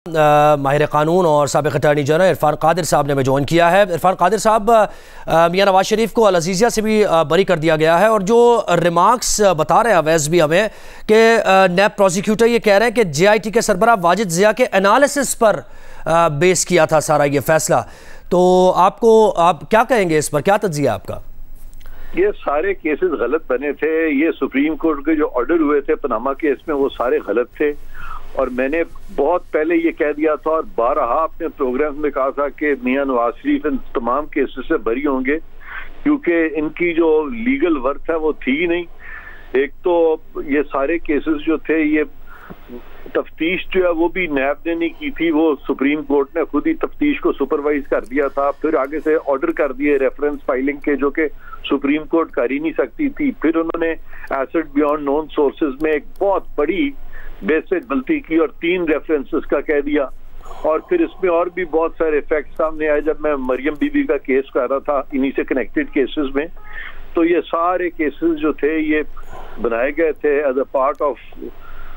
माहिर कानून और साबिक़ अटॉर्नी जनरल इरफान कादिर साहब ने हमें ज्वाइन किया है। इरफान कादिर साहब, मियां नवाज शरीफ को अल-अज़ीज़िया से भी बरी कर दिया गया है और जो रिमार्क्स बता रहे हैं अवैस भी हमें कि नैब प्रोसिक्यूटर ये कह रहे हैं कि JIT के सरबराह वाजिद ज़िया के एनालिसिस पर बेस किया था सारा ये फैसला। तो आप क्या कहेंगे इस पर, क्या तज्ज़िया आपका? ये सारे केसेस गलत बने थे। ये सुप्रीम कोर्ट के जो ऑर्डर हुए थे पनामा केस में वो सारे गलत थे और मैंने बहुत पहले ये कह दिया था और बारहा अपने प्रोग्राम में कहा था कि मियां नवाज शरीफ इन तमाम केसेस से बरी होंगे क्योंकि इनकी जो लीगल वर्थ है वो थी ही नहीं। एक तो ये सारे केसेस जो थे ये तफ्तीश जो है वो भी नैब ने नहीं की थी, वो सुप्रीम कोर्ट ने खुद ही तफ्तीश को सुपरवाइज कर दिया था। फिर आगे से ऑर्डर कर दिए रेफरेंस फाइलिंग के जो कि सुप्रीम कोर्ट कर ही नहीं सकती थी। फिर उन्होंने एसेट बियॉन्ड नोन सोर्सेज में एक बहुत बड़ी बेसिक गलती की और 3 रेफरेंसेस का कह दिया। और फिर इसमें और भी बहुत सारे फैक्ट सामने आए जब मैं मरियम बीबी का केस कर रहा था इन्हीं से कनेक्टेड केसेस में। तो ये सारे केसेस जो थे ये बनाए गए थे as a part of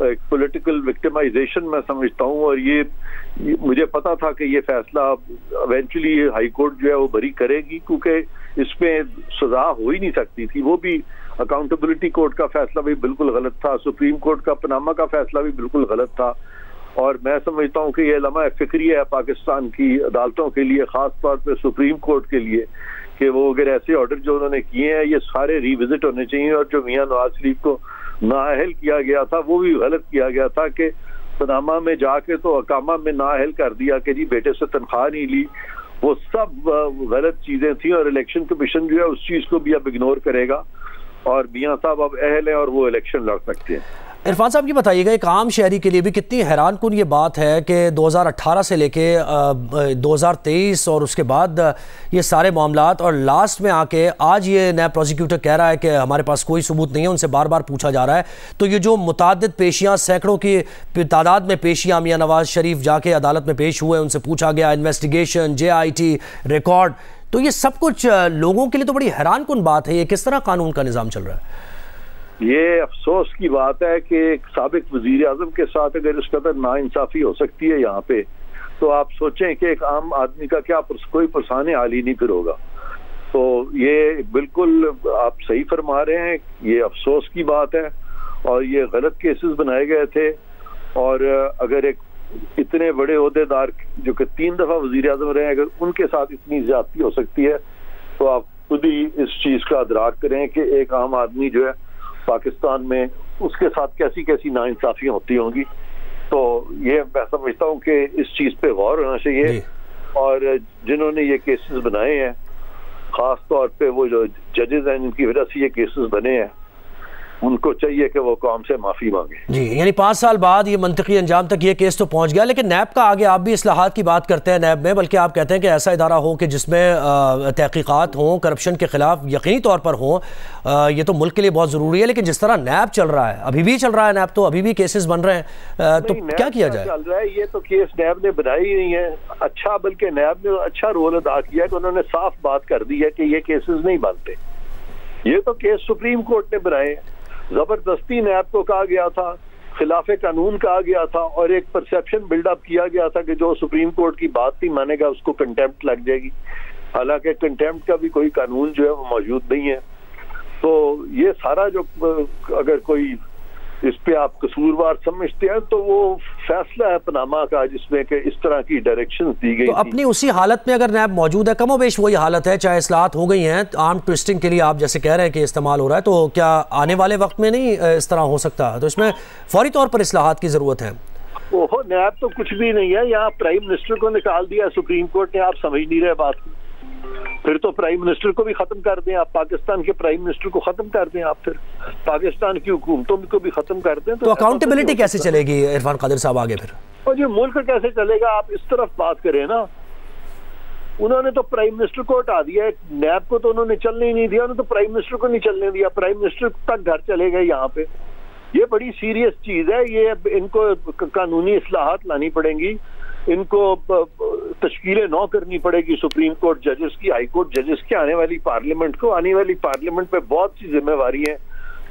political victimization मैं समझता हूँ। और ये मुझे पता था कि ये फैसला इवेंचुअली हाई कोर्ट जो है वो बरी करेगी क्योंकि इसमें सजा हो ही नहीं सकती थी। वो भी अकाउंटेबिलिटी कोर्ट का फैसला भी बिल्कुल गलत था, सुप्रीम कोर्ट का पनामा का फैसला भी बिल्कुल गलत था। और मैं समझता हूँ कि ये लम्हा फिक्री है पाकिस्तान की अदालतों के लिए, खास तौर पे सुप्रीम कोर्ट के लिए, कि वो अगर ऐसे ऑर्डर जो उन्होंने किए हैं ये सारे रिविजिट होने चाहिए। और जो मियां नवाज शरीफ को नाअहल किया गया था वो भी गलत किया गया था कि पनामा में जाके तो अकामा में नाअहल कर दिया कि जी बेटे से तनख्वाह नहीं ली। वो सब गलत चीजें थी और इलेक्शन कमीशन जो है उस चीज को भी अब इग्नोर करेगा और मियां साहब अब अहल है और वो इलेक्शन लड़ सकते हैं। इरफान साहब ये बताइएगा, एक आम शहरी के लिए भी कितनी हैरान कुन ये बात है कि 2018 से लेके 2023 और उसके बाद ये सारे मामलात और लास्ट में आके आज ये नया प्रोसिक्यूटर कह रहा है कि हमारे पास कोई सबूत नहीं है, उनसे बार बार पूछा जा रहा है। तो ये जो मुतादिद पेशियाँ, सैकड़ों की तादाद में पेशियाँ मियां नवाज शरीफ जाके अदालत में पेश हुए, उनसे पूछा गया, इन्वेस्टिगेशन, JIT रिकॉर्ड, तो ये सब कुछ लोगों के लिए तो बड़ी हैरान कुन बात है। ये किस तरह कानून का निज़ाम चल रहा है? ये अफसोस की बात है कि एक साबिक वजीर आजम के साथ अगर इस कदर नाइंसाफी हो सकती है यहाँ पे, तो आप सोचें कि एक आम आदमी का क्या कोई परेशानी हाल ही नहीं फिर होगा। तो ये बिल्कुल आप सही फरमा रहे हैं, ये अफसोस की बात है और ये गलत केसेस बनाए गए थे। और अगर एक इतने बड़े ओहदेदार जो कि 3 दफा वजीर आजम रहे, अगर उनके साथ इतनी ज्यादती हो सकती है तो आप खुद ही इस चीज का अदराक करें कि एक आम आदमी जो है पाकिस्तान में उसके साथ कैसी कैसी नाइंसाफियां होती होंगी। तो ये मैं समझता हूँ कि इस चीज पे गौर होना चाहिए और जिन्होंने ये केसेस बनाए हैं, खास तौर पे वो जो जजेस हैं जिनकी वजह से ये केसेस बने हैं, उनको चाहिए कि वो कौम से माफी मांगे। जी, यानी 5 साल बाद ये मंतकी अंजाम तक ये केस तो पहुंच गया। लेकिन नैब का आगे आप भी इस्लाहात की बात करते हैं नैब में, बल्कि आप कहते हैं कि ऐसा इदारा हो कि जिसमें तहकीकात हों, करप्शन के खिलाफ यकीनी तौर पर हों। ये तो मुल्क के लिए बहुत ज़रूरी है। लेकिन जिस तरह नैब चल रहा है, अभी भी चल रहा है नैब, तो अभी भी केसेस बन रहे हैं, तो क्या किया जाए? चल रहा है ये तो केस नैब ने बनाई ही नहीं है अच्छा, बल्कि नैब ने अच्छा रोल अदा किया कि उन्होंने साफ बात कर दी है कि ये केसेस नहीं बनते। ये तो केस सुप्रीम कोर्ट ने बनाए, जबरदस्ती नैब को कहा गया था, खिलाफे कानून कहा गया था और एक परसेप्शन बिल्डअप किया गया था कि जो सुप्रीम कोर्ट की बात नहीं मानेगा उसको कंटेम्प्ट लग जाएगी। हालांकि कंटेम्प्ट का भी कोई कानून जो है वो मौजूद नहीं है। तो ये सारा जो अगर कोई इस पे आप कसूरवार समझते हैं तो वो फैसला है पनामा का जिसमें कि इस तरह की डायरेक्शंस दी गई। तो अपनी उसी हालत में अगर नैब मौजूद है, कमोबेश वही हालत है, चाहे इस्लाहात हो गई हैं, आर्म ट्विस्टिंग के लिए आप जैसे कह रहे हैं कि इस्तेमाल हो रहा है, तो क्या आने वाले वक्त में नहीं इस तरह हो सकता? तो इसमें फौरी तौर पर इस्लाहात की जरूरत है। ओहो, नैब तो कुछ भी नहीं है, यहाँ प्राइम मिनिस्टर को निकाल दिया सुप्रीम कोर्ट ने। आप समझ नहीं रहे बात को, फिर तो प्राइम मिनिस्टर को भी खत्म कर दें आप, पाकिस्तान के प्राइम मिनिस्टर को खत्म कर दें आप, फिर पाकिस्तान की हुकूमतों को भी खत्म कर दें। तो अकाउंटेबिलिटी कैसे चलेगी इरफान कादिर साहब आगे फिर? और ये मुल्क कैसे चलेगा? आप इस तरफ बात करें ना, उन्होंने तो प्राइम मिनिस्टर को हटा दिया, नैब को तो उन्होंने चलने ही नहीं दिया, उन्होंने तो प्राइम मिनिस्टर को नहीं चलने दिया, प्राइम मिनिस्टर तक घर चले गए यहाँ पे। ये बड़ी सीरियस चीज है, ये इनको कानूनी इस्लाहात लानी पड़ेंगी, इनको तश्कीलें नौ करनी पड़ेगी सुप्रीम कोर्ट जजेस की, हाई कोर्ट जजेस की, आने वाली पार्लियामेंट को। आने वाली पार्लियामेंट पे बहुत सी जिम्मेवारी है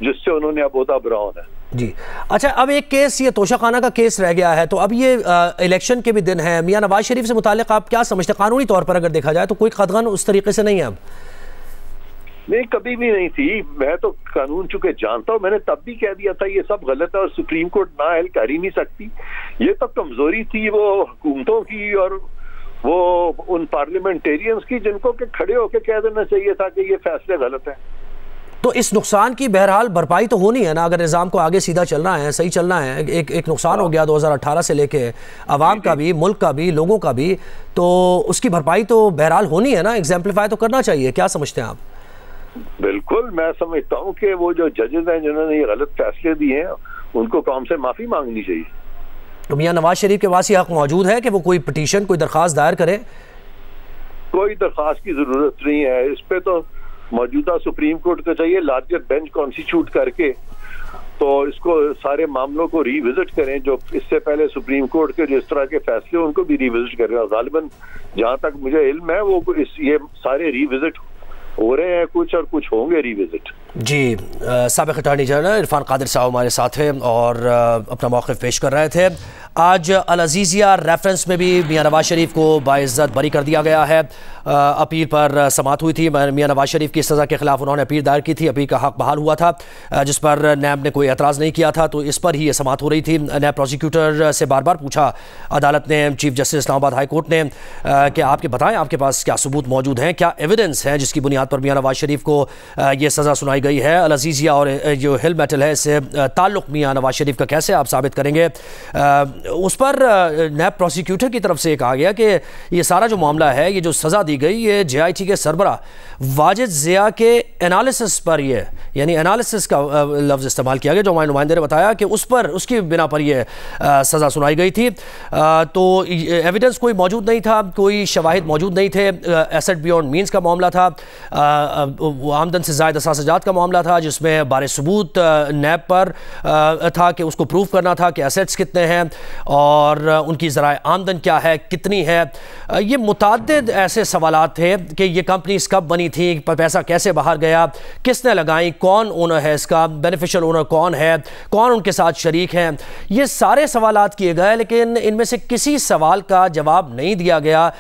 जिससे उन्होंने अब ओहदा बरा होना है। जी। अच्छा, अब एक केस ये तोशाखाना का केस रह गया है, तो अब ये इलेक्शन के भी दिन है, मियां नवाज शरीफ से मुताल्लिक आप क्या समझते हैं? कानूनी तौर पर अगर देखा जाए तो कोई कदगन उस तरीके से नहीं है अब? नहीं, कभी भी नहीं थी। मैं तो कानून चूंकि जानता हूँ, मैंने तब भी कह दिया था ये सब गलत है और सुप्रीम कोर्ट ना हल कर ही नहीं सकती। ये तो कमजोरी थी वो हुकूमतों की और वो उन पार्लियामेंटेरियंस की, जिनको के खड़े होकर कह देना चाहिए था कि ये फैसले गलत है। तो इस नुकसान की बहरहाल भरपाई तो होनी है ना, अगर निज़ाम को आगे सीधा चलना है, सही चलना है। एक नुकसान हो गया 2018 से लेके अवाम का भी, मुल्क का भी, लोगों का भी, तो उसकी भरपाई तो बहरहाल होनी है ना, एग्जाम्पलीफाई तो करना चाहिए। क्या समझते हैं आप? बिल्कुल, मैं समझता हूँ कि वो जो जजेस हैं जिन्होंने ये गलत फैसले दिए हैं, उनको कौम से माफी मांगनी चाहिए। तो मियां नवाज शरीफ के पास ये हक मौजूद है कि वो कोई पिटीशन, कोई दरख्वास्त दायर करे? कोई दरख्वास्त की जरूरत नहीं है। इस पे तो मौजूदा सुप्रीम कोर्ट को चाहिए लार्जर बेंच कॉन्स्टिट्यूट करके तो इसको सारे मामलों को रिविजिट करें। जो इससे पहले सुप्रीम कोर्ट के जिस तरह के फैसले उनको भी रिविजिट करें। और गालिबन जहां तक मुझे इल्म है वो ये सारे रिविजिट हो रहे हैं, कुछ और कुछ होंगे रिविजिट। जी, साबिक़ अटॉर्नी जनरल इरफान कादिर साहब हमारे साथ हैं और अपना मौक़िफ़ पेश कर रहे थे। आज अल अज़ीज़िया रेफरेंस में भी मियां नवाज शरीफ को बाइज़्ज़त बरी कर दिया गया है। अपील पर समाअत हुई थी। मियां नवाज शरीफ की सज़ा के खिलाफ उन्होंने अपील दायर की थी। अपील का हक बहाल हुआ था, जिस पर नैब ने कोई एतराज़ नहीं किया था, तो इस पर ही ये समाअत हो रही थी। नैब प्रोसिक्यूटर से बार बार पूछा अदालत ने, chief justice Islamabad high court ने, कि आपके बताएं आपके पास क्या सबूत मौजूद हैं, क्या एविडेंस है जिसकी बुनियाद पर मियां नवाज शरीफ को ये सज़ा सुनाई गई है। अल अज़ीज़िया और जो हिल मेटल है इससे ताल्लुक़ मियां नवाज शरीफ का कैसे आप साबित करेंगे? उस पर नैब प्रोसिक्यूटर की तरफ से कहा गया कि ये सारा जो मामला है, ये जो सज़ा दी गई, ये JIT के सरबरा वाजिद ज़िया के एनालिसिस पर, ये यानी एनालिसिस का लफ्ज़ इस्तेमाल किया गया, जो हमारे नुमाइंदे ने बताया कि उस पर, उसकी बिना पर ये सज़ा सुनाई गई थी। तो एविडेंस कोई मौजूद नहीं था, कोई शवाहिद मौजूद नहीं थे। एसेट बियॉन्ड मीन्स का मामला था, आमदन से ज़ायद असासजात का मामला था, जिसमें बारे सबूत नैब पर था कि उसको प्रूव करना था कि एसेट्स कितने हैं और उनकी ज़राए आमदन क्या है, कितनी है। ये मुताद्दिद ऐसे सवालात थे कि ये कंपनीज कब बनी थी, पैसा कैसे बाहर गया, किसने लगाई, कौन ओनर है इसका, बेनिफिशियल ओनर कौन है, कौन उनके साथ शरीक हैं। ये सारे सवालात किए गए, लेकिन इनमें से किसी सवाल का जवाब नहीं दिया गया।